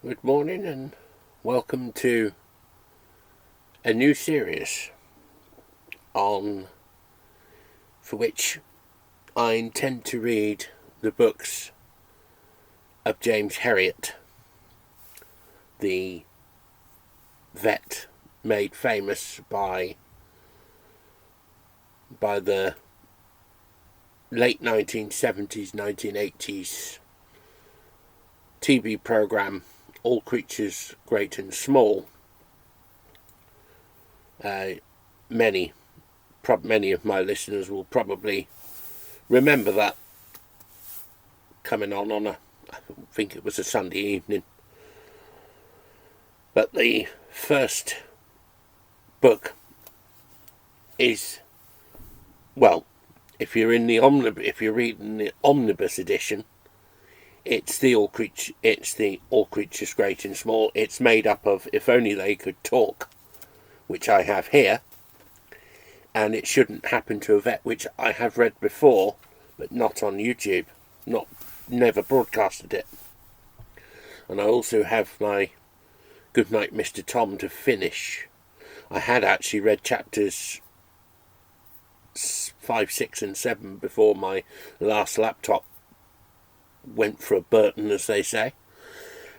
Good morning and welcome to a new series for which I intend to read the books of James Herriot, the vet made famous by the late 1970s, 1980s TV programme All Creatures Great and Small. Many of my listeners will probably remember that coming on I think it was a Sunday evening. But the first book is, well, if you're reading the omnibus edition, it's the All Creatures Great and Small. It's made up of If Only They Could Talk, which I have here, and It Shouldn't Happen to a Vet, which I have read before, but not on YouTube. Never broadcasted it. And I also have my Goodnight Mr. Tom to finish. I had actually read chapters 5, 6 and 7 before my last laptop went for a Burton, as they say.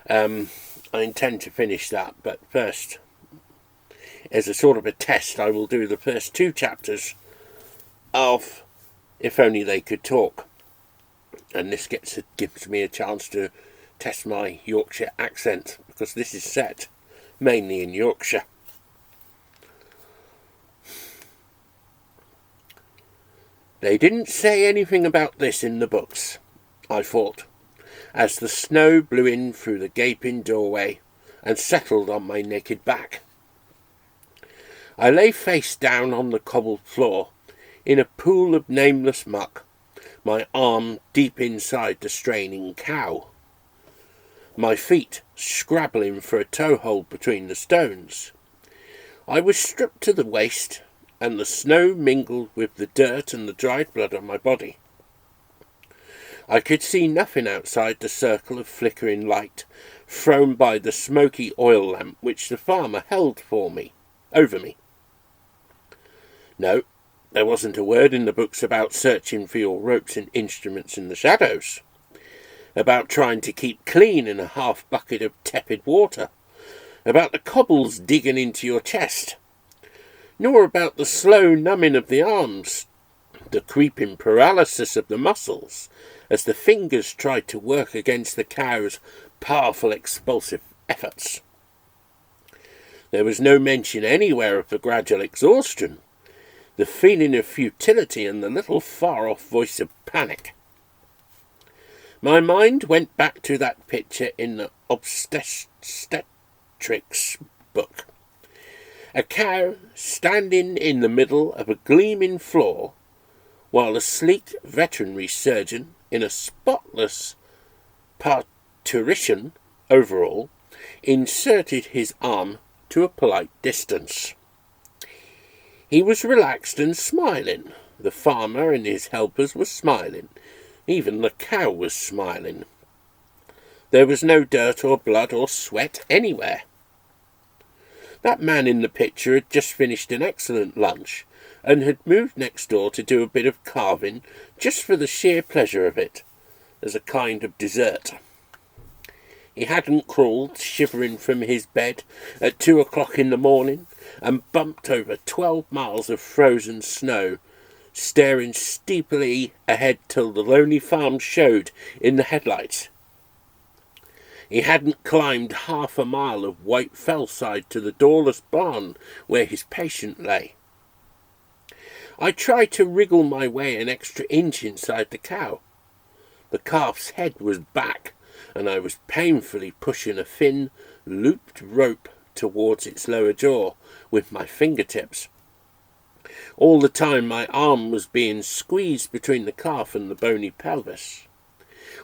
I intend to finish that, but first, as a sort of a test, I will do the first 2 chapters of If Only They Could Talk, and this gives me a chance to test my Yorkshire accent, because this is set mainly in Yorkshire. They didn't say anything about this in the books, I thought, as the snow blew in through the gaping doorway and settled on my naked back. I lay face down on the cobbled floor in a pool of nameless muck, my arm deep inside the straining cow, my feet scrabbling for a toehold between the stones. I was stripped to the waist, and the snow mingled with the dirt and the dried blood on my body. I could see nothing outside the circle of flickering light thrown by the smoky oil lamp which the farmer held over me. No, there wasn't a word in the books about searching for your ropes and instruments in the shadows, about trying to keep clean in a half bucket of tepid water, about the cobbles digging into your chest, nor about the slow numbing of the arms, the creeping paralysis of the muscles, as the fingers tried to work against the cow's powerful expulsive efforts. There was no mention anywhere of the gradual exhaustion, the feeling of futility, and the little far-off voice of panic. My mind went back to that picture in the obstetrics book. A cow standing in the middle of a gleaming floor, while a sleek veterinary surgeon in a spotless parturition overall inserted his arm to a polite distance. He was relaxed and smiling. The farmer and his helpers were smiling. Even the cow was smiling. There was no dirt or blood or sweat anywhere. That man in the picture had just finished an excellent lunch and had moved next door to do a bit of carving just for the sheer pleasure of it, as a kind of dessert. He hadn't crawled, shivering from his bed at 2 o'clock in the morning and bumped over 12 miles of frozen snow, staring steeply ahead till the lonely farm showed in the headlights. He hadn't climbed half a mile of white fellside to the doorless barn where his patient lay. I tried to wriggle my way an extra inch inside the cow. The calf's head was back, and I was painfully pushing a thin, looped rope towards its lower jaw with my fingertips. All the time my arm was being squeezed between the calf and the bony pelvis.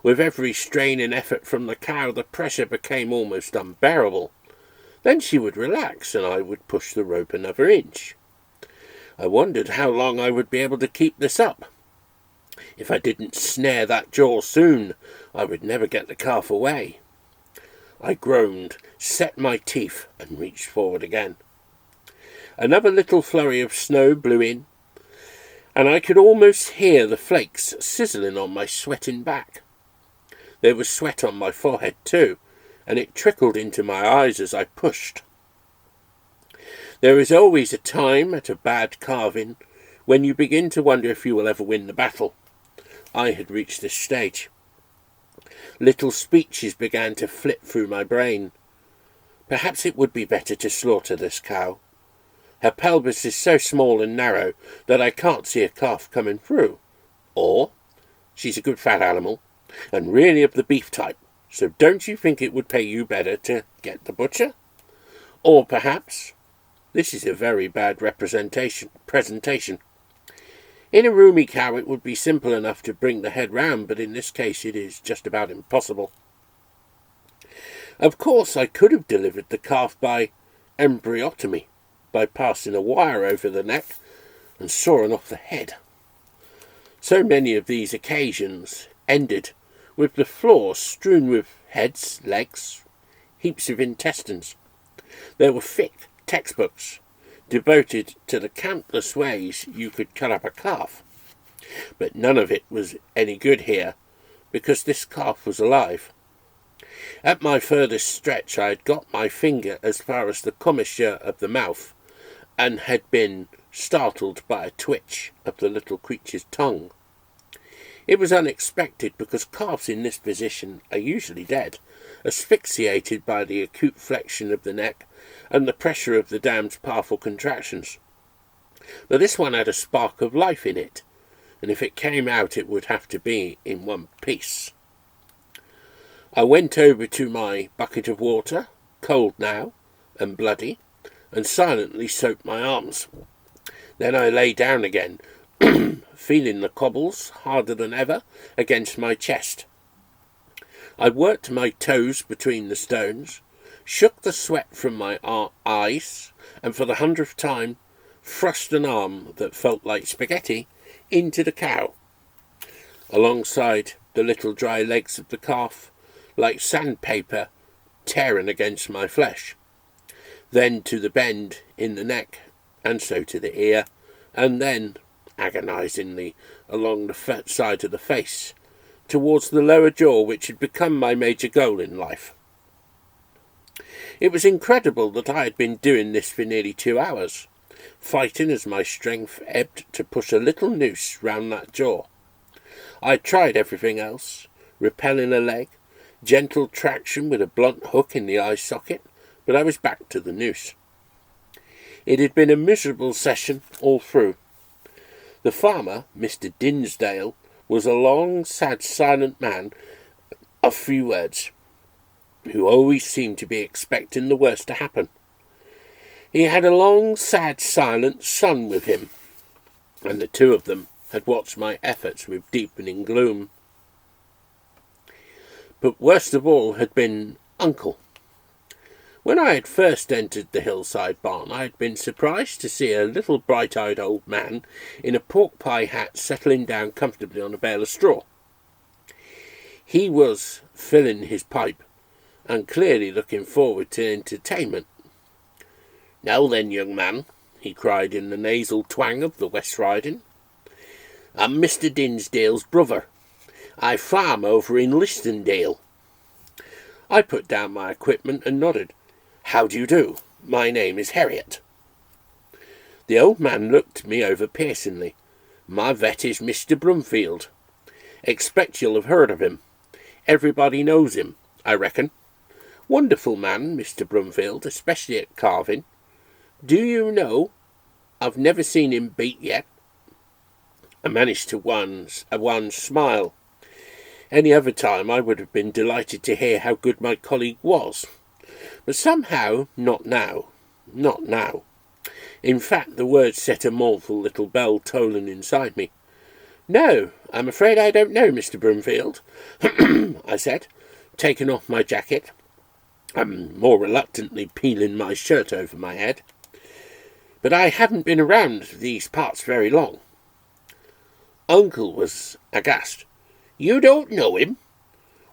With every strain and effort from the cow, the pressure became almost unbearable. Then she would relax, and I would push the rope another inch. I wondered how long I would be able to keep this up. If I didn't snare that jaw soon, I would never get the calf away. I groaned, set my teeth, and reached forward again. Another little flurry of snow blew in, and I could almost hear the flakes sizzling on my sweating back. There was sweat on my forehead too, and it trickled into my eyes as I pushed. There is always a time at a bad carving when you begin to wonder if you will ever win the battle. I had reached this stage. Little speeches began to flit through my brain. Perhaps it would be better to slaughter this cow. Her pelvis is so small and narrow that I can't see a calf coming through. Or, she's a good fat animal, and really of the beef type, so don't you think it would pay you better to get the butcher? Or perhaps, this is a very bad presentation. In a roomy cow it would be simple enough to bring the head round, but in this case it is just about impossible. Of course I could have delivered the calf by embryotomy, by passing a wire over the neck and sawing off the head. So many of these occasions ended with the floor strewn with heads, legs, heaps of intestines. There were thick textbooks devoted to the countless ways you could cut up a calf, but none of it was any good here, because this calf was alive. At my furthest stretch I had got my finger as far as the commissure of the mouth, and had been startled by a twitch of the little creature's tongue. It was unexpected, because calves in this position are usually dead, asphyxiated by the acute flexion of the neck and the pressure of the dam's powerful contractions. But this one had a spark of life in it, and if it came out it would have to be in one piece. I went over to my bucket of water, cold now and bloody, and silently soaped my arms. Then I lay down again, feeling the cobbles harder than ever against my chest. I worked my toes between the stones, shook the sweat from my eyes, and for the 100th time thrust an arm that felt like spaghetti into the cow, alongside the little dry legs of the calf, like sandpaper tearing against my flesh, then to the bend in the neck, and so to the ear, and then, agonizingly, along the side of the face, towards the lower jaw, which had become my major goal in life. It was incredible that I had been doing this for nearly 2 hours, fighting as my strength ebbed to push a little noose round that jaw. I had tried everything else, repelling a leg, gentle traction with a blunt hook in the eye socket, but I was back to the noose. It had been a miserable session all through. The farmer, Mr. Dinsdale, was a long, sad, silent man of few words, who always seemed to be expecting the worst to happen. He had a long, sad, silent son with him, and the two of them had watched my efforts with deepening gloom. But worst of all had been Uncle. When I had first entered the hillside barn, I had been surprised to see a little bright-eyed old man in a pork-pie hat settling down comfortably on a bale of straw. He was filling his pipe, and clearly looking forward to entertainment. "Now then, young man," he cried in the nasal twang of the West Riding, "I'm Mr. Dinsdale's brother. I farm over in Listendale." I put down my equipment and nodded. "How do you do? My name is Herriot." The old man looked me over piercingly. "My vet is Mr. Brumfield. Expect you'll have heard of him. Everybody knows him, I reckon. Wonderful man, Mr. Brumfield, especially at carving. Do you know, I've never seen him beat yet." I managed to wan smile. Any other time I would have been delighted to hear how good my colleague was. But somehow, not now. Not now. In fact, the words set a mournful little bell tolling inside me. "No, I'm afraid I don't know, Mr. Brumfield," I said, taking off my jacket, and more reluctantly peeling my shirt over my head. "But I haven't been around these parts very long." Uncle was aghast. "You don't know him?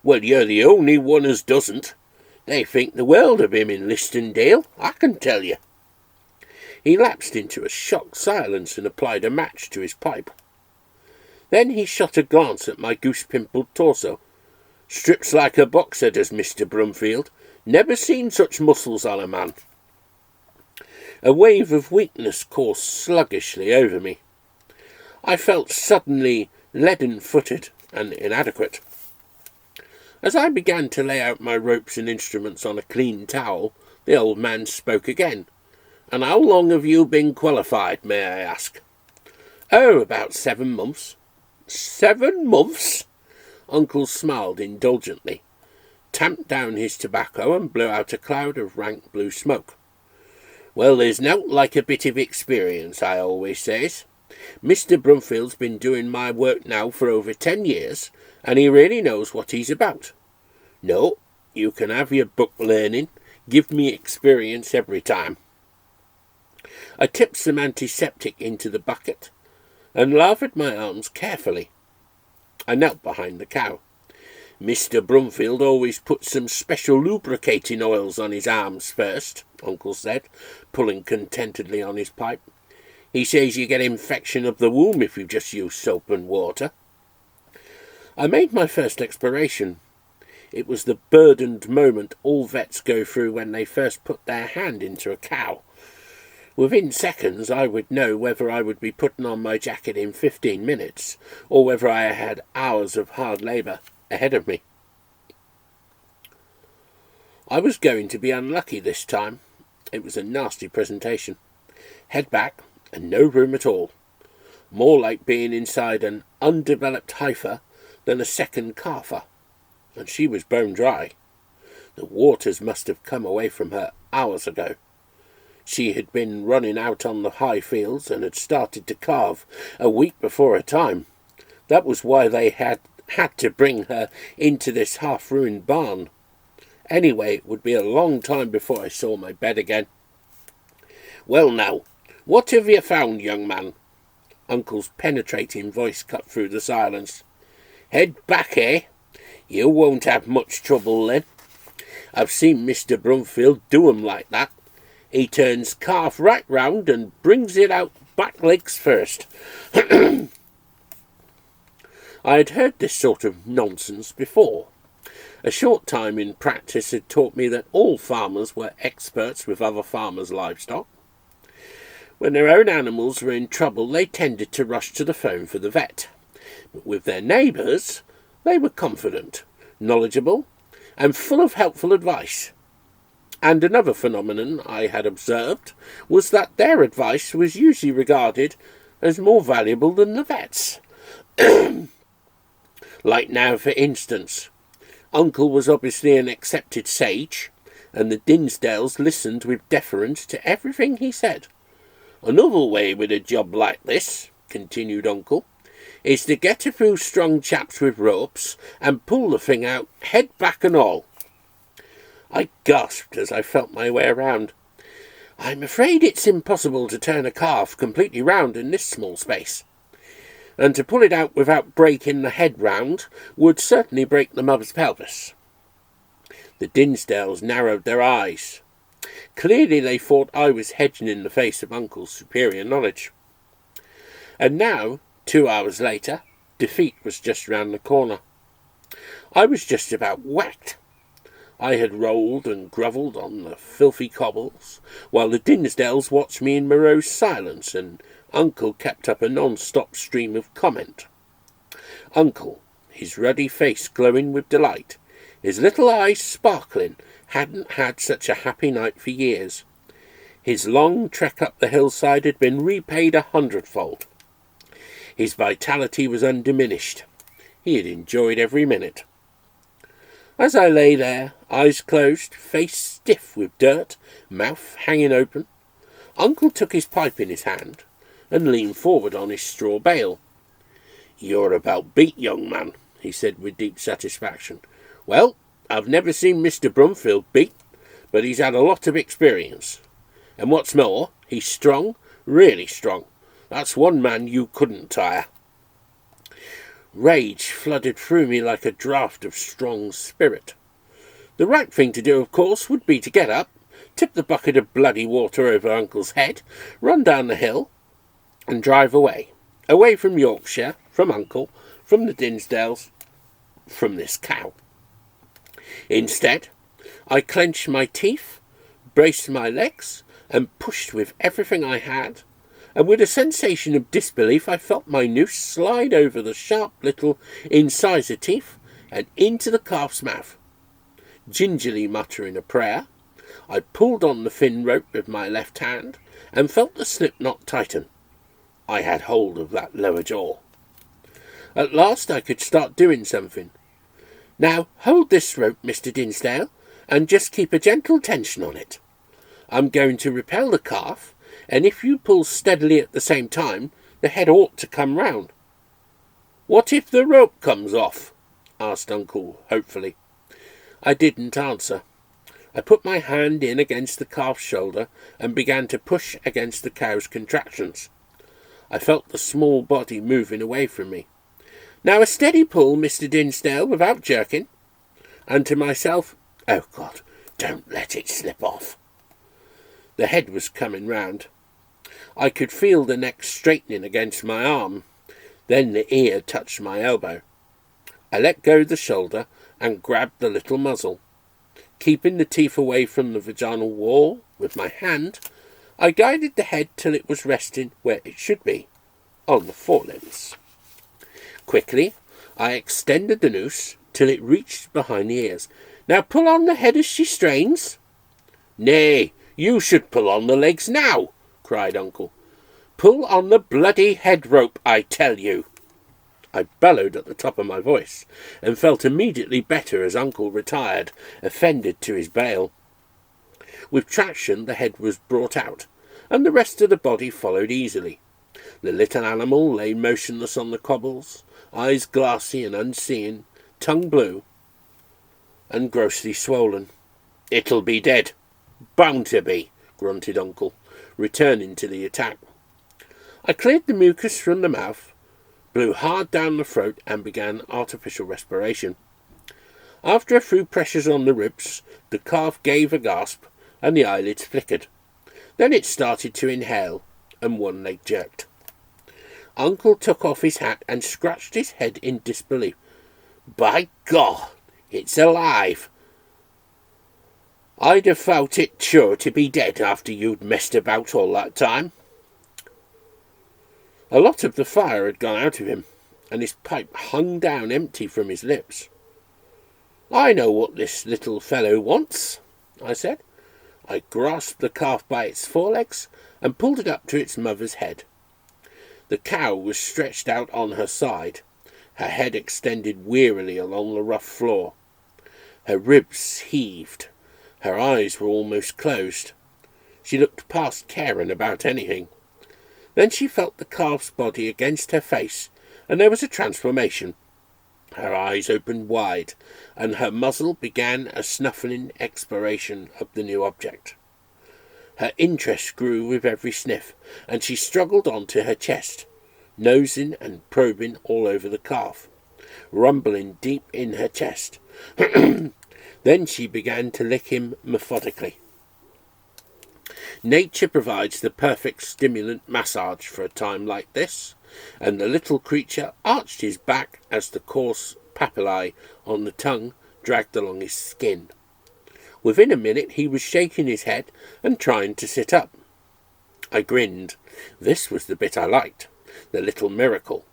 Well, you're the only one as doesn't. They think the world of him in Listondale, I can tell you." He lapsed into a shocked silence and applied a match to his pipe. Then he shot a glance at my goose-pimpled torso. "Strips like a boxer, does Mr. Brumfield. Never seen such muscles on a man." A wave of weakness coursed sluggishly over me. I felt suddenly leaden-footed and inadequate. As I began to lay out my ropes and instruments on a clean towel, the old man spoke again. "And how long have you been qualified, may I ask?" "Oh, about 7 months." "7 months?" Uncle smiled indulgently, tamped down his tobacco and blew out a cloud of rank blue smoke. "Well, there's nowt like a bit of experience, I always says. Mr. Brumfield's been doing my work now for over 10 years, and he really knows what he's about. No, you can have your book learning. Give me experience every time." I tipped some antiseptic into the bucket and laved my arms carefully. I knelt behind the cow. "Mr. Brumfield always puts some special lubricating oils on his arms first," Uncle said, pulling contentedly on his pipe. "He says you get infection of the womb if you just use soap and water." I made my first exploration. It was the burdened moment all vets go through when they first put their hand into a cow. Within seconds I would know whether I would be putting on my jacket in 15 minutes, or whether I had hours of hard labour ahead of me. I was going to be unlucky this time. It was a nasty presentation. Head back, and no room at all. More like being inside an undeveloped heifer than a second calfer. And she was bone dry. The waters must have come away from her hours ago. She had been running out on the high fields and had started to calve a week before her time. That was why they had to bring her into this half-ruined barn. Anyway, it would be a long time before I saw my bed again. "Well now, what have you found, young man?" Uncle's penetrating voice cut through the silence. "Head back, eh? You won't have much trouble then. I've seen Mr. Brumfield do 'em like that. He turns calf right round and brings it out back legs first." I had heard this sort of nonsense before. A short time in practice had taught me that all farmers were experts with other farmers' livestock. When their own animals were in trouble, they tended to rush to the phone for the vet. But with their neighbours, they were confident, knowledgeable, and full of helpful advice. And another phenomenon I had observed was that their advice was usually regarded as more valuable than the vet's. Like now, for instance, Uncle was obviously an accepted sage, and the Dinsdales listened with deference to everything he said. "Another way with a job like this," continued Uncle, "is to get a few strong chaps with ropes and pull the thing out, head back and all." I gasped as I felt my way around. "I'm afraid it's impossible to turn a calf completely round in this small space. And to pull it out without breaking the head round would certainly break the mother's pelvis." The Dinsdales narrowed their eyes. Clearly they thought I was hedging in the face of Uncle's superior knowledge. And now, 2 hours later, defeat was just round the corner. I was just about whacked. I had rolled and grovelled on the filthy cobbles, while the Dinsdales watched me in morose silence, and Uncle kept up a non-stop stream of comment. Uncle, his ruddy face glowing with delight, his little eyes sparkling, hadn't had such a happy night for years. His long trek up the hillside had been repaid 100-fold. His vitality was undiminished. He had enjoyed every minute. As I lay there, eyes closed, face stiff with dirt, mouth hanging open, Uncle took his pipe in his hand and leaned forward on his straw bale. "You're about beat, young man," he said with deep satisfaction. "Well, I've never seen Mr. Brumfield beat, but he's had a lot of experience. And what's more, he's strong, really strong. That's one man you couldn't tire." Rage flooded through me like a draught of strong spirit. The right thing to do, of course, would be to get up, tip the bucket of bloody water over Uncle's head, run down the hill, and drive away. Away from Yorkshire, from Uncle, from the Dinsdales, from this cow. Instead, I clenched my teeth, braced my legs, and pushed with everything I had, and with a sensation of disbelief I felt my noose slide over the sharp little incisor teeth and into the calf's mouth. Gingerly muttering a prayer, I pulled on the thin rope with my left hand and felt the slip knot tighten. I had hold of that lower jaw. At last I could start doing something. Now hold this rope, Mr. Dinsdale, and just keep a gentle tension on it. I'm going to repel the calf, and if you pull steadily at the same time, the head ought to come round. What if the rope comes off? Asked Uncle hopefully. I didn't answer. I put my hand in against the calf's shoulder and began to push against the cow's contractions. I felt the small body moving away from me. Now a steady pull, Mr. Dinsdale, without jerking. And to myself, oh God, don't let it slip off. The head was coming round. I could feel the neck straightening against my arm. Then the ear touched my elbow. I let go the shoulder and grabbed the little muzzle. Keeping the teeth away from the vaginal wall with my hand, I guided the head till it was resting where it should be, on the forelimbs. Quickly, I extended the noose till it reached behind the ears. Now pull on the head as she strains. Nay, you should pull on the legs now, cried Uncle. Pull on the bloody head rope, I tell you. I bellowed at the top of my voice, and felt immediately better as Uncle retired, offended to his bail. With traction the head was brought out, and the rest of the body followed easily. The little animal lay motionless on the cobbles, eyes glassy and unseeing, tongue blue, and grossly swollen. It'll be dead. Bound to be, grunted Uncle, returning to the attack. I cleared the mucus from the mouth, blew hard down the throat, and began artificial respiration. After a few pressures on the ribs, the calf gave a gasp, and the eyelids flickered. Then it started to inhale, and one leg jerked. Uncle took off his hat and scratched his head in disbelief. By God, it's alive! I'd have felt it sure to be dead after you'd messed about all that time. A lot of the fire had gone out of him, and his pipe hung down empty from his lips. I know what this little fellow wants, I said. I grasped the calf by its forelegs and pulled it up to its mother's head. The cow was stretched out on her side, her head extended wearily along the rough floor. Her ribs heaved. Her eyes were almost closed. She looked past caring about anything. Then she felt the calf's body against her face, and there was a transformation. Her eyes opened wide, and her muzzle began a snuffling exploration of the new object. Her interest grew with every sniff, and she struggled on to her chest, nosing and probing all over the calf, rumbling deep in her chest. Then she began to lick him methodically. Nature provides the perfect stimulant massage for a time like this, and the little creature arched his back as the coarse papillae on the tongue dragged along his skin. Within a minute he was shaking his head and trying to sit up. I grinned. This was the bit I liked, the little miracle.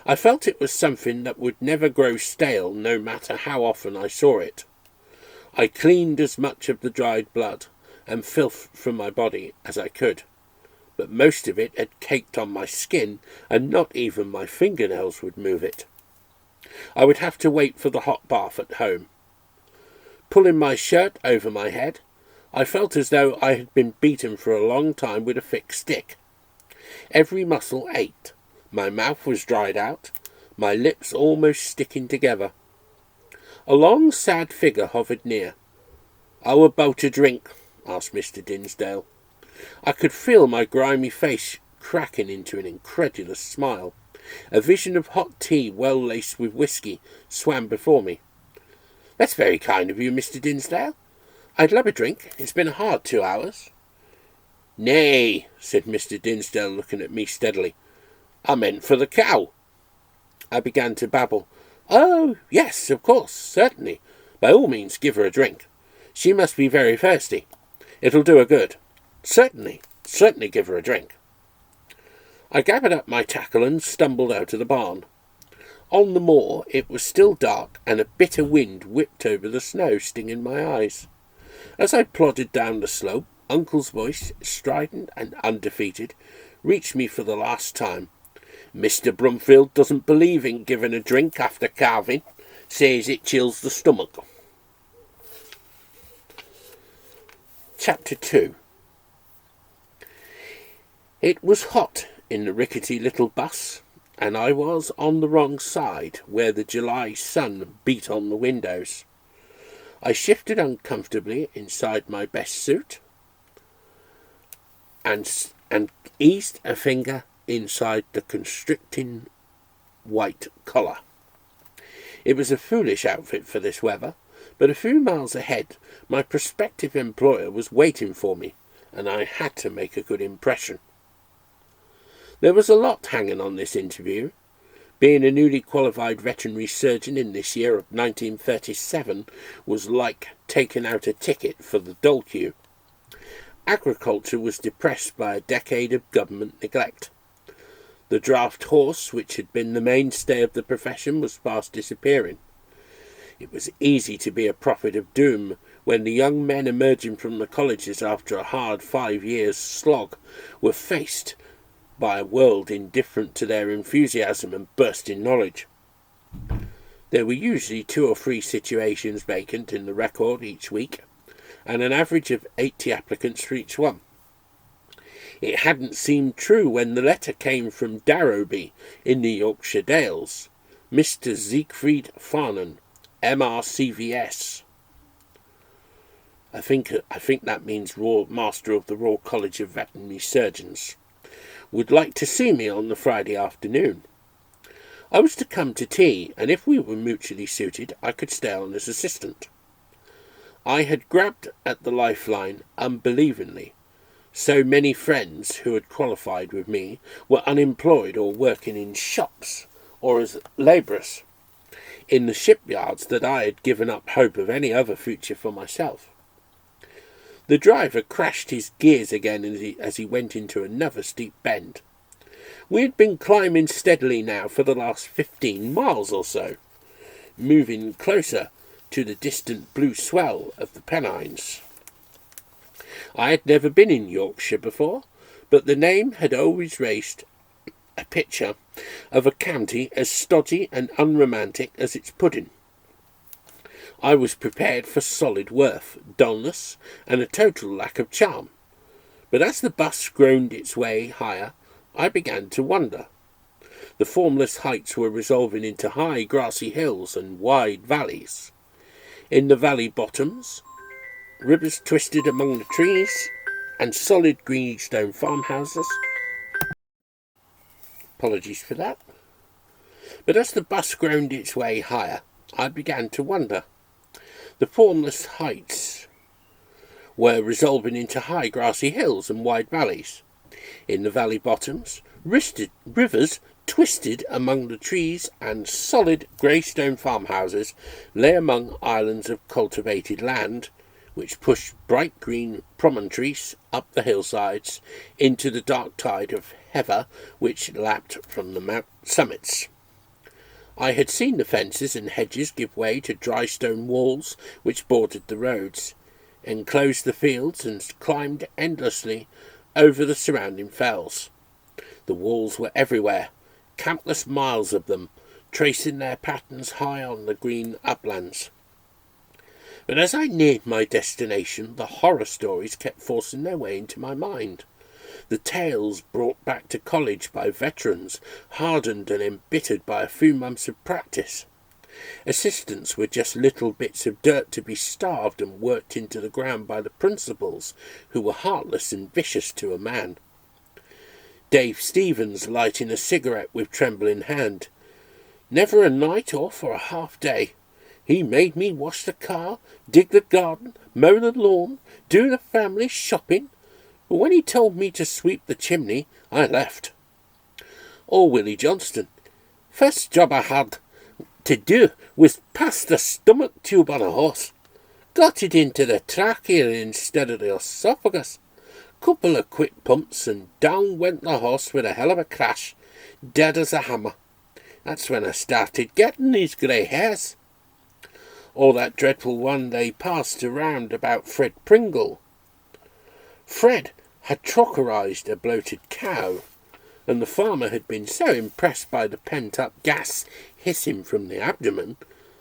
I felt it was something that would never grow stale no matter how often I saw it. I cleaned as much of the dried blood and filth from my body as I could, but most of it had caked on my skin, and not even my fingernails would move it. I would have to wait for the hot bath at home. Pulling my shirt over my head, I felt as though I had been beaten for a long time with a thick stick. Every muscle ached, my mouth was dried out, my lips almost sticking together. A long, sad figure hovered near. "How about a drink?" asked Mr. Dinsdale. I could feel my grimy face cracking into an incredulous smile. A vision of hot tea well laced with whisky swam before me. "That's very kind of you, Mr. Dinsdale. I'd love a drink. It's been a hard 2 hours." "Nay," said Mr. Dinsdale, looking at me steadily. "I meant for the cow." I began to babble. "Oh, yes, of course, certainly. By all means give her a drink. She must be very thirsty. It'll do her good. Certainly give her a drink." I gathered up my tackle and stumbled out of the barn. On the moor it was still dark, and a bitter wind whipped over the snow, stinging my eyes. As I plodded down the slope, Uncle's voice, strident and undefeated, reached me for the last time. "Mr. Brumfield doesn't believe in giving a drink after calving. Says it chills the stomach." Chapter 2. It was hot in the rickety little bus, and I was on the wrong side, where the July sun beat on the windows. I shifted uncomfortably inside my best suit and eased a finger inside the constricting white collar. It was a foolish outfit for this weather, but a few miles ahead my prospective employer was waiting for me, and I had to make a good impression. There was a lot hanging on this interview. Being a newly qualified veterinary surgeon in this year of 1937 was like taking out a ticket for the dole queue. Agriculture was depressed by a decade of government neglect. The draft horse, which had been the mainstay of the profession, was fast disappearing. It was easy to be a prophet of doom when the young men emerging from the colleges after a hard 5 years' slog were faced by a world indifferent to their enthusiasm and bursting knowledge. There were usually 2 or 3 situations vacant in the record each week, and an average of 80 applicants for each one. It hadn't seemed true when the letter came from Darrowby in the Yorkshire Dales, Mr. Siegfried Farnan, MRCVS. I think that means Master of the Royal College of Veterinary Surgeons. Would like to see me on the Friday afternoon. I was to come to tea, and if we were mutually suited, I could stay on as assistant. I had grabbed at the lifeline unbelievingly. So many friends who had qualified with me were unemployed or working in shops or as labourers in the shipyards that I had given up hope of any other future for myself. The driver crashed his gears again as he went into another steep bend. We had been climbing steadily now for the last 15 miles or so, moving closer to the distant blue swell of the Pennines. I had never been in Yorkshire before, but the name had always raised a picture of a county as stodgy and unromantic as its pudding. I was prepared for solid worth, dullness, and a total lack of charm. But as the bus groaned its way higher, I began to wonder. The formless heights were resolving into high grassy hills and wide valleys. In the valley bottoms, rivers twisted among the trees, and solid green stone farmhouses. Apologies for that. But as the bus groaned its way higher, I began to wonder. The formless heights were resolving into high grassy hills and wide valleys. In the valley bottoms, rivers twisted among the trees, and solid grey stone farmhouses lay among islands of cultivated land, which pushed bright green promontories up the hillsides into the dark tide of heather which lapped from the summits. I had seen the fences and hedges give way to dry stone walls which bordered the roads, enclosed the fields, and climbed endlessly over the surrounding fells. The walls were everywhere, countless miles of them, tracing their patterns high on the green uplands. But as I neared my destination, the horror stories kept forcing their way into my mind. The tales brought back to college by veterans, hardened and embittered by a few months of practice. Assistants were just little bits of dirt to be starved and worked into the ground by the principals, who were heartless and vicious to a man. Dave Stevens lighting a cigarette with trembling hand. Never a night off or a half day. He made me wash the car, dig the garden, mow the lawn, do the family shopping. But when he told me to sweep the chimney, I left. Or Willie Johnston. First job I had to do was pass the stomach tube on a horse. Got it into the trachea instead of the esophagus. Couple of quick pumps and down went the horse with a hell of a crash, dead as a hammer. That's when I started getting these grey hairs. Or that dreadful one they passed around about Fred Pringle. Fred had trocherized a bloated cow, and the farmer had been so impressed by the pent-up gas hissing from the abdomen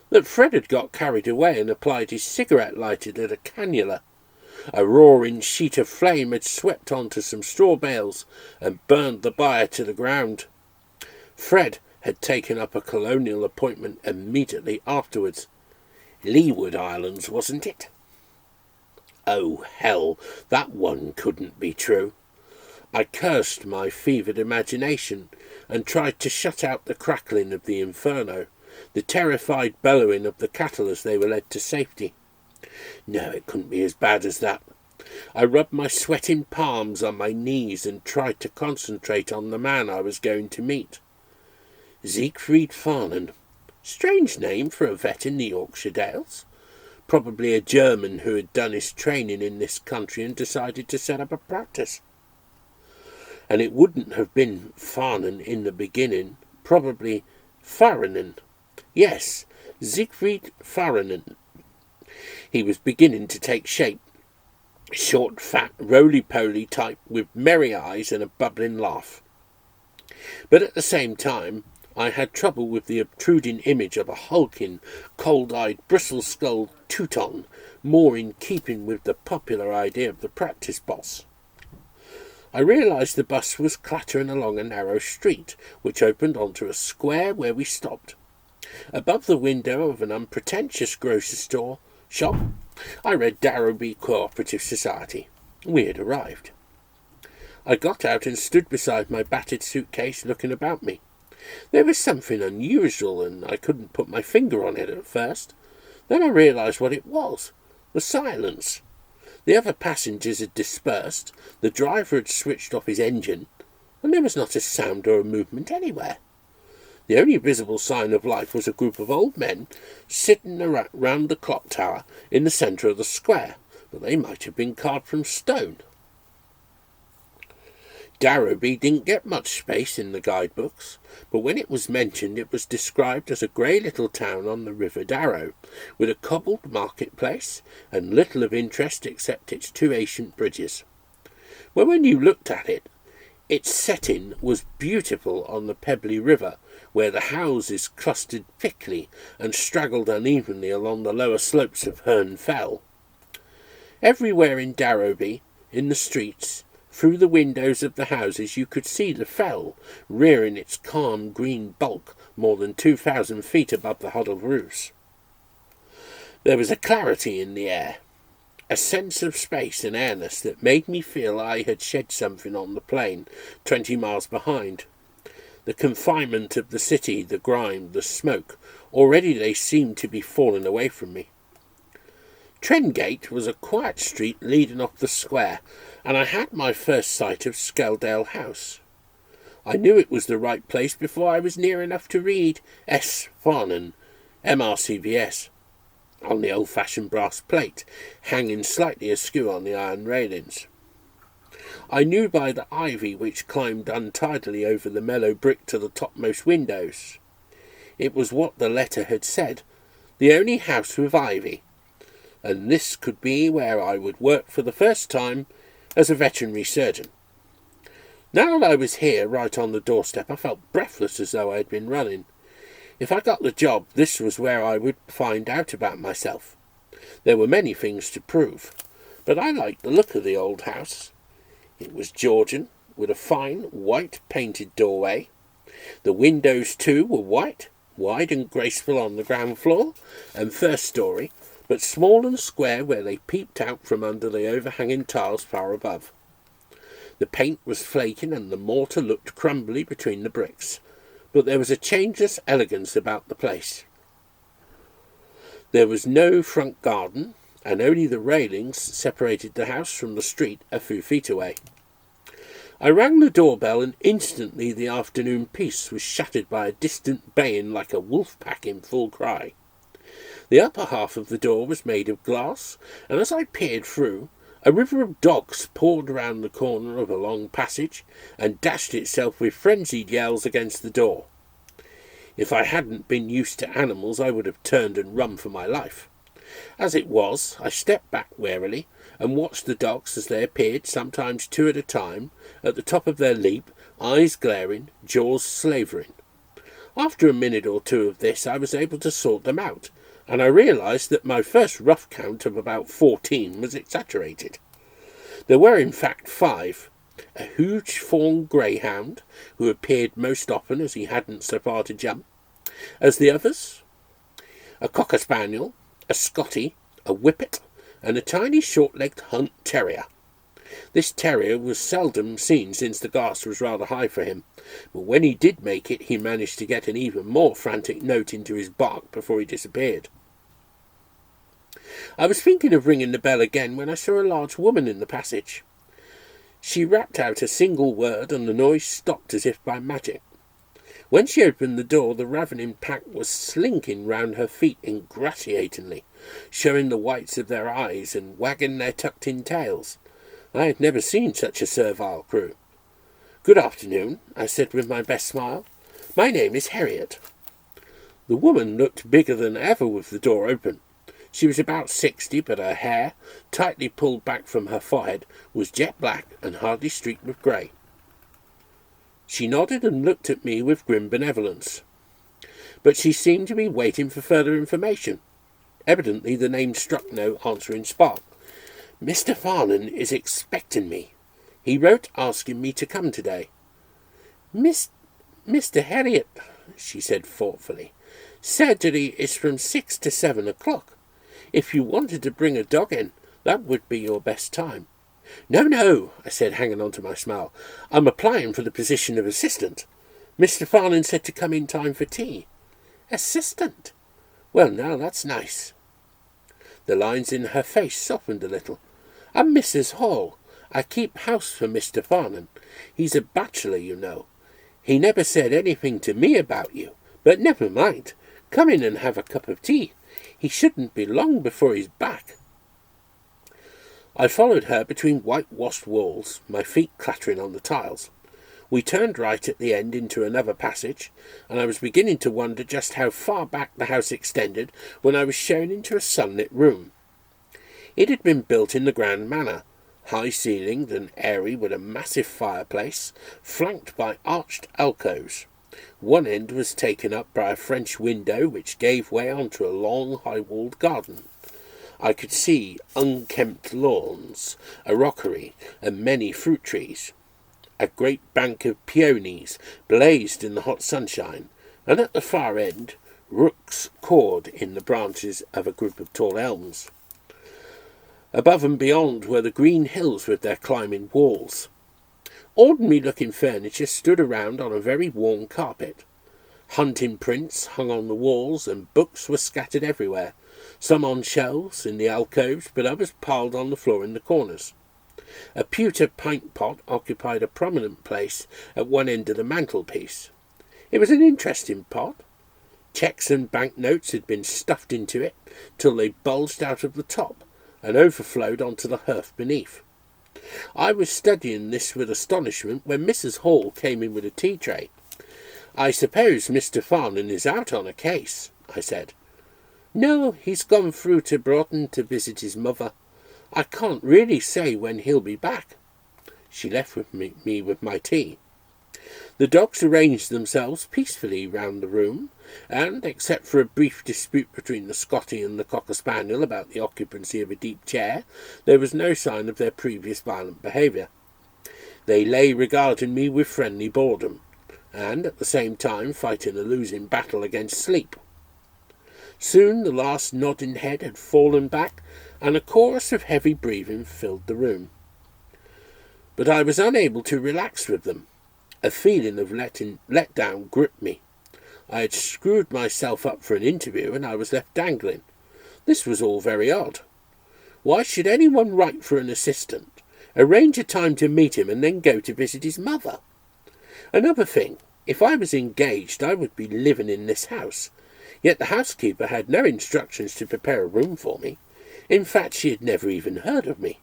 that Fred had got carried away and applied his cigarette lighter to the cannula. A roaring sheet of flame had swept onto some straw bales and burned the buyer to the ground. Fred had taken up a colonial appointment immediately afterwards. Leeward Islands, wasn't it? Oh, hell, that one couldn't be true. I cursed my fevered imagination and tried to shut out the crackling of the inferno, the terrified bellowing of the cattle as they were led to safety. No, it couldn't be as bad as that. I rubbed my sweating palms on my knees and tried to concentrate on the man I was going to meet. Siegfried Farnan. Strange name for a vet in the Yorkshire Dales. Probably a German who had done his training in this country and decided to set up a practice. And it wouldn't have been Farnan in the beginning, probably Farinen. Yes, Siegfried Farinen. He was beginning to take shape. Short, fat, roly-poly type with merry eyes and a bubbling laugh. But at the same time, I had trouble with the obtruding image of a hulking, cold-eyed, bristle-skulled Teuton, more in keeping with the popular idea of the practice boss. I realised the bus was clattering along a narrow street, which opened onto a square where we stopped. Above the window of an unpretentious grocery shop, I read Darrowby Cooperative Society. We had arrived. I got out and stood beside my battered suitcase looking about me. There was something unusual, and I couldn't put my finger on it at first. Then I realised what it was. The silence. The other passengers had dispersed, the driver had switched off his engine, and there was not a sound or a movement anywhere. The only visible sign of life was a group of old men sitting round the clock tower in the centre of the square, but they might have been carved from stone. Darrowby didn't get much space in the guidebooks, but when it was mentioned it was described as a grey little town on the River Darrow, with a cobbled marketplace and little of interest except its two ancient bridges. Well, when you looked at it, its setting was beautiful on the pebbly river, where the houses clustered thickly and straggled unevenly along the lower slopes of Herne Fell. Everywhere in Darrowby, in the streets, through the windows of the houses, you could see the fell, rearing its calm green bulk more than 2,000 feet above the huddled roofs. There was a clarity in the air, a sense of space and airness that made me feel I had shed something on the plain 20 miles behind. The confinement of the city, the grime, the smoke, already they seemed to be falling away from me. Trengate was a quiet street leading off the square, and I had my first sight of Skeldale House. I knew it was the right place before I was near enough to read S. Farnan, MRCVS, on the old-fashioned brass plate, hanging slightly askew on the iron railings. I knew by the ivy which climbed untidily over the mellow brick to the topmost windows. It was what the letter had said, the only house with ivy, and this could be where I would work for the first time as a veterinary surgeon. Now that I was here, right on the doorstep, I felt breathless as though I had been running. If I got the job, this was where I would find out about myself. There were many things to prove, but I liked the look of the old house. It was Georgian, with a fine white painted doorway. The windows, too, were white, wide and graceful on the ground floor and first story, but small and square where they peeped out from under the overhanging tiles far above. The paint was flaking and the mortar looked crumbly between the bricks, but there was a changeless elegance about the place. There was no front garden, and only the railings separated the house from the street a few feet away. I rang the doorbell, and instantly the afternoon peace was shattered by a distant baying like a wolf pack in full cry. The upper half of the door was made of glass, and as I peered through, a river of dogs poured round the corner of a long passage and dashed itself with frenzied yells against the door. If I hadn't been used to animals, I would have turned and run for my life. As it was, I stepped back warily and watched the dogs as they appeared, sometimes two at a time, at the top of their leap, eyes glaring, jaws slavering. After a minute or two of this, I was able to sort them out, and I realised that my first rough count of about 14 was exaggerated. There were in fact 5. A huge fawn greyhound, who appeared most often as he hadn't so far to jump, as the others, a cocker spaniel, a scottie, a whippet, and a tiny short-legged hunt terrier. This terrier was seldom seen since the gas was rather high for him, but when he did make it, he managed to get an even more frantic note into his bark before he disappeared. I was thinking of ringing the bell again when I saw a large woman in the passage. She rapped out a single word, and the noise stopped as if by magic. When she opened the door, the ravening pack was slinking round her feet ingratiatingly, showing the whites of their eyes and wagging their tucked-in tails. I had never seen such a servile crew. "Good afternoon," I said with my best smile. "My name is Herriot." The woman looked bigger than ever with the door open. She was about 60, but her hair, tightly pulled back from her forehead, was jet black and hardly streaked with grey. She nodded and looked at me with grim benevolence, but she seemed to be waiting for further information. Evidently the name struck no answering spark. "Mr. Farnan is expecting me. He wrote asking me to come today." Mr. Herriot," she said thoughtfully, "surgery is from 6 to 7 o'clock. If you wanted to bring a dog in, that would be your best time." No, I said, hanging on to my smile. "I'm applying for the position of assistant. Mr. Farnan said to come in time for tea." "Assistant? Well, now that's nice." The lines in her face softened a little. "I'm Mrs. Hall. I keep house for Mr. Farnan. He's a bachelor, you know. He never said anything to me about you, but never mind. Come in and have a cup of tea. He shouldn't be long before he's back." I followed her between whitewashed walls, my feet clattering on the tiles. We turned right at the end into another passage, and I was beginning to wonder just how far back the house extended when I was shown into a sunlit room. It had been built in the grand manner, high-ceilinged and airy, with a massive fireplace, flanked by arched alcoves. One end was taken up by a French window which gave way onto a long, high-walled garden. I could see unkempt lawns, a rockery, and many fruit trees. A great bank of peonies blazed in the hot sunshine, and at the far end, rooks cawed in the branches of a group of tall elms. Above and beyond were the green hills with their climbing walls. Ordinary-looking furniture stood around on a very worn carpet. Hunting prints hung on the walls, and books were scattered everywhere, some on shelves in the alcoves, but others piled on the floor in the corners. A pewter pint pot occupied a prominent place at one end of the mantelpiece. It was an interesting pot. Cheques and banknotes had been stuffed into it till they bulged out of the top and overflowed onto the hearth beneath. I was studying this with astonishment when Mrs. Hall came in with a tea tray. "I suppose Mr. Farnan is out on a case," I said. "No, he's gone through to Broughton to visit his mother. I can't really say when he'll be back." She left with me with my tea. The dogs arranged themselves peacefully round the room, and, except for a brief dispute between the Scottie and the cocker spaniel about the occupancy of a deep chair, there was no sign of their previous violent behaviour. They lay regarding me with friendly boredom, and at the same time fighting a losing battle against sleep. Soon the last nodding head had fallen back, and a chorus of heavy breathing filled the room. But I was unable to relax with them. A feeling of let down gripped me. I had screwed myself up for an interview, and I was left dangling. This was all very odd. Why should anyone write for an assistant, arrange a time to meet him, and then go to visit his mother? Another thing, if I was engaged, I would be living in this house. Yet the housekeeper had no instructions to prepare a room for me. In fact, she had never even heard of me.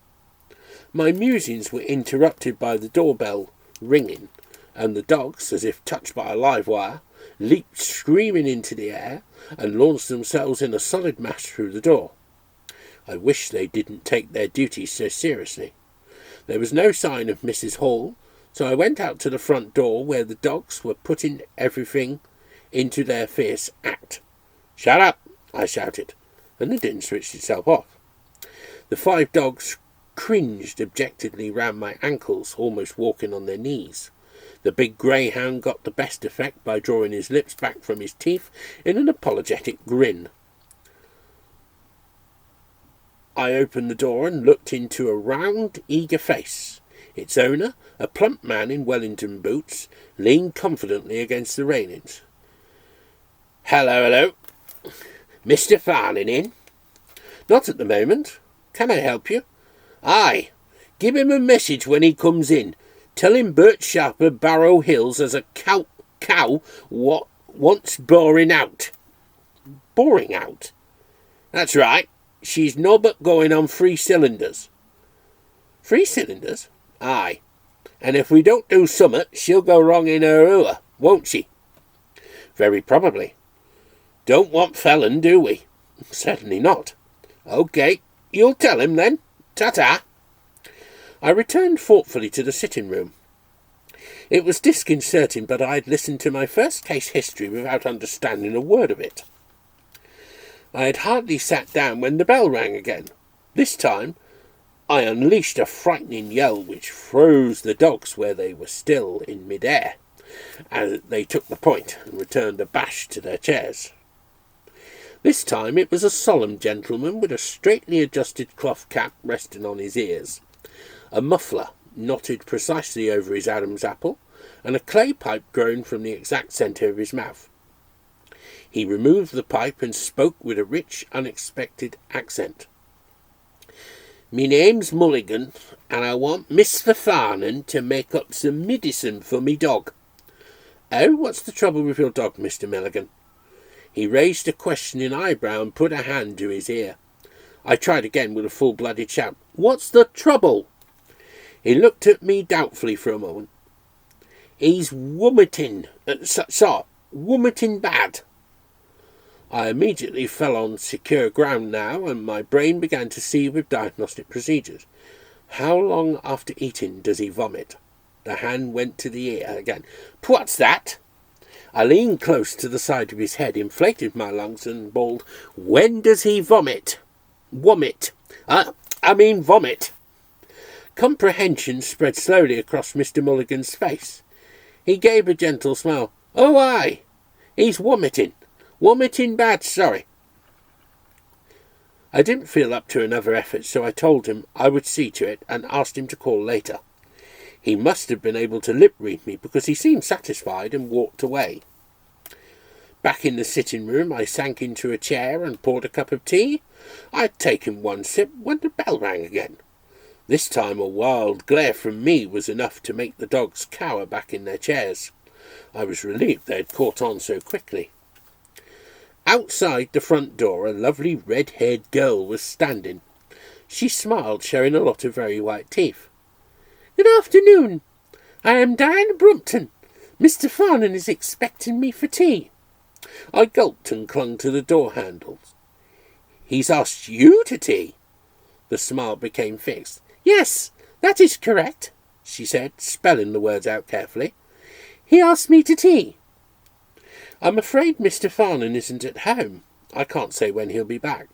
My musings were interrupted by the doorbell ringing, and the dogs, as if touched by a live wire, leaped screaming into the air and launched themselves in a solid mass through the door. I wish they didn't take their duties so seriously. There was no sign of Mrs. Hall, so I went out to the front door where the dogs were putting everything into their fierce act. "Shut up!" I shouted, and the din switched itself off. The 5 dogs cringed abjectly round my ankles, almost walking on their knees. The big greyhound got the best effect by drawing his lips back from his teeth in an apologetic grin. I opened the door and looked into a round, eager face. Its owner, a plump man in Wellington boots, leaned confidently against the railings. Hello. Mr. Farning in?" "Not at the moment. Can I help you?" "Aye. Give him a message when he comes in. Tell him Bert Sharper, Barrow Hills, has a cow what wants boring out." "Boring out?" "That's right. She's nobbut going on 3 cylinders. 3 cylinders? Aye. And if we don't do summat, she'll go wrong in her oar, won't she?" "Very probably." "Don't want Felon, do we?" "Certainly not." "OK. You'll tell him then. Ta-ta." I returned thoughtfully to the sitting-room. It was disconcerting, but I had listened to my first case history without understanding a word of it. I had hardly sat down when the bell rang again. This time I unleashed a frightening yell which froze the dogs where they were still in mid-air, as they took the point and returned abashed to their chairs. This time it was a solemn gentleman with a straightly adjusted cloth cap resting on his ears, a muffler knotted precisely over his Adam's apple, and a clay pipe grown from the exact centre of his mouth. He removed the pipe and spoke with a rich, unexpected accent. "Me name's Mulligan, and I want Mr. Farnan to make up some medicine for me dog." "Oh, what's the trouble with your dog, Mr. Mulligan?" He raised a questioning eyebrow and put a hand to his ear. I tried again with a full-blooded shout. "What's the trouble?" He looked at me doubtfully for a moment. "He's wommitting, wommitting bad." I immediately fell on secure ground now, and my brain began to seethe with diagnostic procedures. "How long after eating does he vomit?" The hand went to the ear again. "What's that?" I leaned close to the side of his head, inflated my lungs, and bawled, "When does he vomit?" "Vomit. Vomit." Comprehension spread slowly across Mr. Mulligan's face. He gave a gentle smile. "Oh, aye. He's vomiting. Vomiting bad, sorry." I didn't feel up to another effort, so I told him I would see to it and asked him to call later. He must have been able to lip-read me, because he seemed satisfied and walked away. Back in the sitting-room, I sank into a chair and poured a cup of tea. I had taken one sip when the bell rang again. This time a wild glare from me was enough to make the dogs cower back in their chairs. I was relieved they had caught on so quickly. Outside the front door, a lovely red-haired girl was standing. She smiled, showing a lot of very white teeth. "Good afternoon. I am Diana Brumpton. Mr. Farnan is expecting me for tea." I gulped and clung to the door handles. "He's asked you to tea?" The smile became fixed. "Yes, that is correct," she said, spelling the words out carefully. "He asked me to tea." "I'm afraid Mr. Farnan isn't at home. I can't say when he'll be back."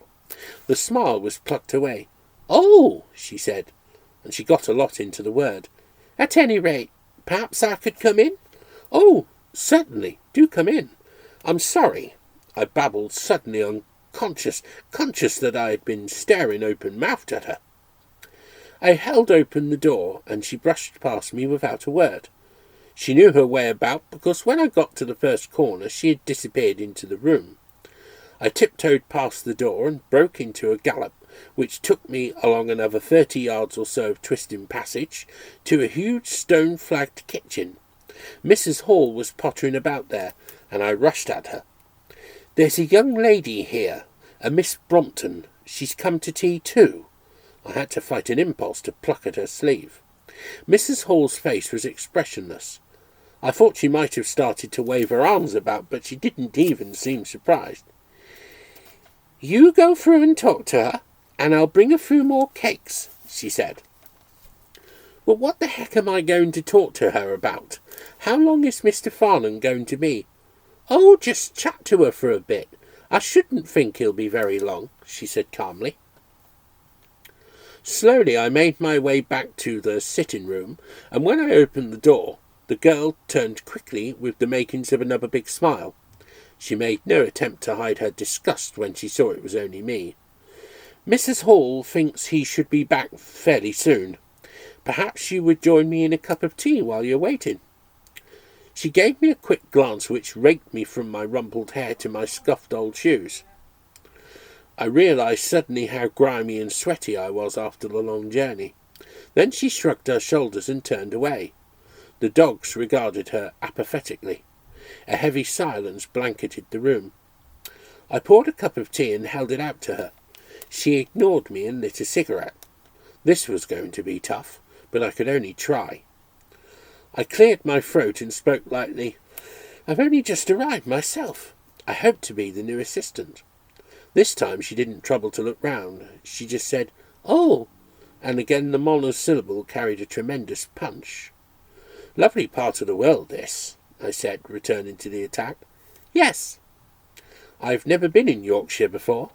The smile was plucked away. "Oh," she said, and she got a lot into the word. "At any rate, perhaps I could come in?" "Oh, certainly, do come in. I'm sorry," I babbled, suddenly conscious that I had been staring open-mouthed at her. I held open the door, and she brushed past me without a word. She knew her way about, because when I got to the first corner she had disappeared into the room. I tiptoed past the door and broke into a gallop, which took me along another 30 yards or so of twisting passage to a huge stone-flagged kitchen. Mrs. Hall was pottering about there, and I rushed at her. "There's a young lady here, a Miss Brompton. She's come to tea too." I had to fight an impulse to pluck at her sleeve. Mrs. Hall's face was expressionless. I thought she might have started to wave her arms about, but she didn't even seem surprised. "You go through and talk to her, and I'll bring a few more cakes," she said. "Well, what the heck am I going to talk to her about? How long is Mr. Farnham going to be?" "Oh, just chat to her for a bit. I shouldn't think he'll be very long," she said calmly. Slowly I made my way back to the sitting room, and when I opened the door, the girl turned quickly with the makings of another big smile. She made no attempt to hide her disgust when she saw it was only me. "Mrs. Hall thinks he should be back fairly soon. Perhaps you would join me in a cup of tea while you're waiting." She gave me a quick glance which raked me from my rumpled hair to my scuffed old shoes. I realised suddenly how grimy and sweaty I was after the long journey. Then she shrugged her shoulders and turned away. The dogs regarded her apathetically. A heavy silence blanketed the room. I poured a cup of tea and held it out to her. She ignored me and lit a cigarette. This was going to be tough, but I could only try. I cleared my throat and spoke lightly. "I've only just arrived myself. I hope to be the new assistant." This time she didn't trouble to look round. She just said, "Oh," and again the monosyllable carried a tremendous punch. "Lovely part of the world, this," I said, returning to the attack. "Yes. I've never been in Yorkshire before,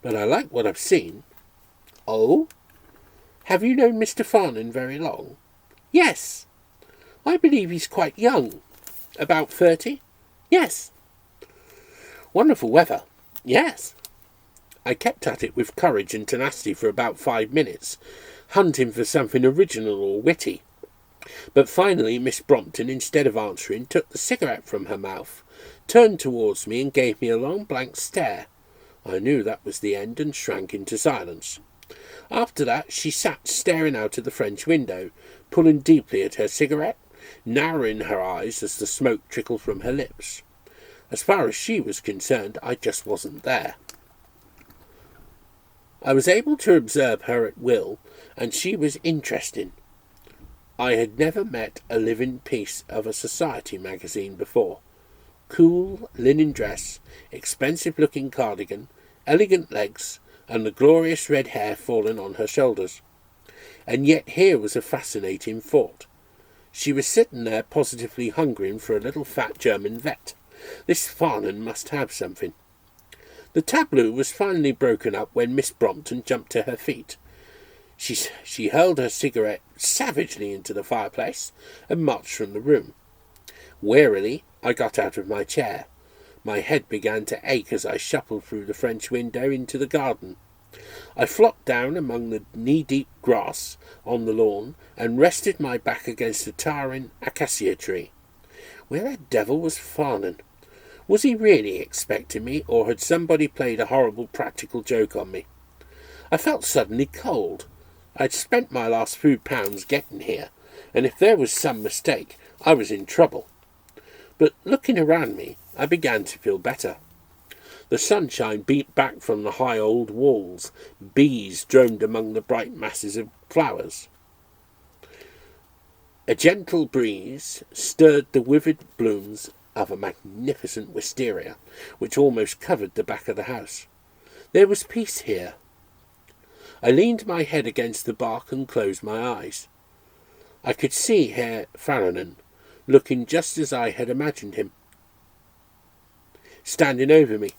but I like what I've seen." "Oh? Have you known Mr. Farnham very long?" "Yes. I believe he's quite young." "About 30? "Yes." "Wonderful weather." "Yes." I kept at it with courage and tenacity for about 5 minutes, hunting for something original or witty. But finally Miss Brompton, instead of answering, took the cigarette from her mouth, turned towards me and gave me a long blank stare. I knew that was the end and shrank into silence. After that she sat staring out of the French window, pulling deeply at her cigarette, narrowing her eyes as the smoke trickled from her lips. As far as she was concerned, I just wasn't there. I was able to observe her at will, and she was interesting. I had never met a living piece of a society magazine before. Cool linen dress, expensive-looking cardigan, elegant legs, and the glorious red hair falling on her shoulders. And yet here was a fascinating thought. She was sitting there positively hungering for a little fat German vet. This Farnham must have something. The tableau was finally broken up when Miss Brompton jumped to her feet. She hurled her cigarette savagely into the fireplace and marched from the room. Warily, I got out of my chair. My head began to ache as I shuffled through the French window into the garden. I flopped down among the knee-deep grass on the lawn and rested my back against a towering acacia tree. Where the devil was Farnham? Was he really expecting me, or had somebody played a horrible practical joke on me? I felt suddenly cold. I'd spent my last few pounds getting here, and if there was some mistake, I was in trouble. But looking around me, I began to feel better. The sunshine beat back from the high old walls. Bees droned among the bright masses of flowers. A gentle breeze stirred the withered blooms of a magnificent wisteria, which almost covered the back of the house. There was peace here. I leaned my head against the bark and closed my eyes. I could see Herr Farnham, looking just as I had imagined him, standing over me.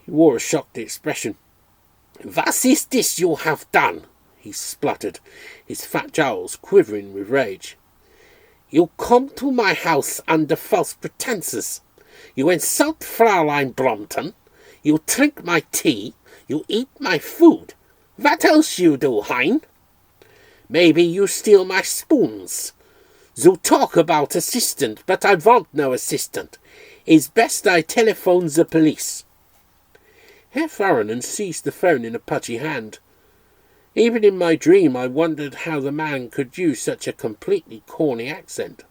He wore a shocked expression. "Was ist this you have done?" he spluttered, his fat jowls quivering with rage. "You come to my house under false pretences. You insult Fräulein Brompton. You drink my tea. You eat my food. What else you do, hein? Maybe you steal my spoons. You talk about assistant, but I want no assistant. It's best I telephone the police." Herr Farrinan seized the phone in a pudgy hand. Even in my dream I wondered how the man could use such a completely corny accent.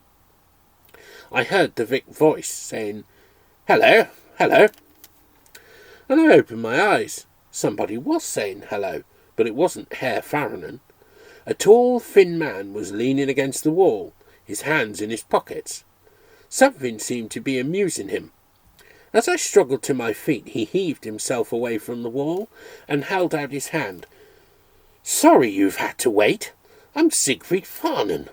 I heard the Vic voice saying, "Hello, hello," and I opened my eyes. Somebody was saying hello, but it wasn't Herr Farrinan. A tall, thin man was leaning against the wall, his hands in his pockets. Something seemed to be amusing him. As I struggled to my feet, he heaved himself away from the wall and held out his hand. "Sorry you've had to wait. I'm Siegfried Farnan."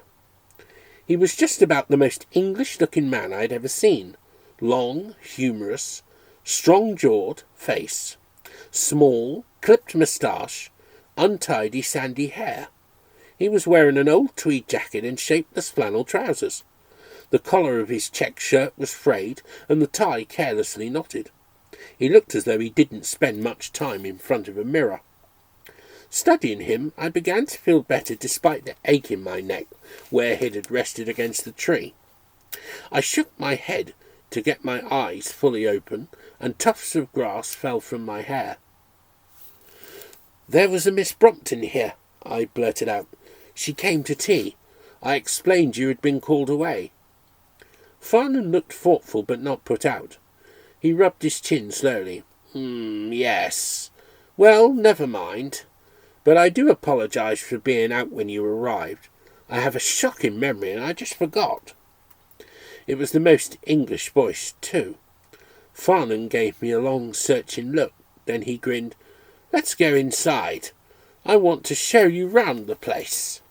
He was just about the most English-looking man I had ever seen. Long, humorous, strong-jawed face, small, clipped moustache, untidy sandy hair. He was wearing an old tweed jacket and shapeless flannel trousers. The collar of his check shirt was frayed and the tie carelessly knotted. He looked as though he didn't spend much time in front of a mirror. Studying him, I began to feel better despite the ache in my neck where he had rested against the tree. I shook my head to get my eyes fully open, and tufts of grass fell from my hair. "There was a Miss Brompton here," I blurted out. "She came to tea. I explained you had been called away." Farnan looked thoughtful but not put out. He rubbed his chin slowly. Yes. Well, never mind. But I do apologise for being out when you arrived. I have a shocking memory and I just forgot." It was the most English voice, too. Farnan gave me a long, searching look. Then he grinned. "Let's go inside. I want to show you round the place."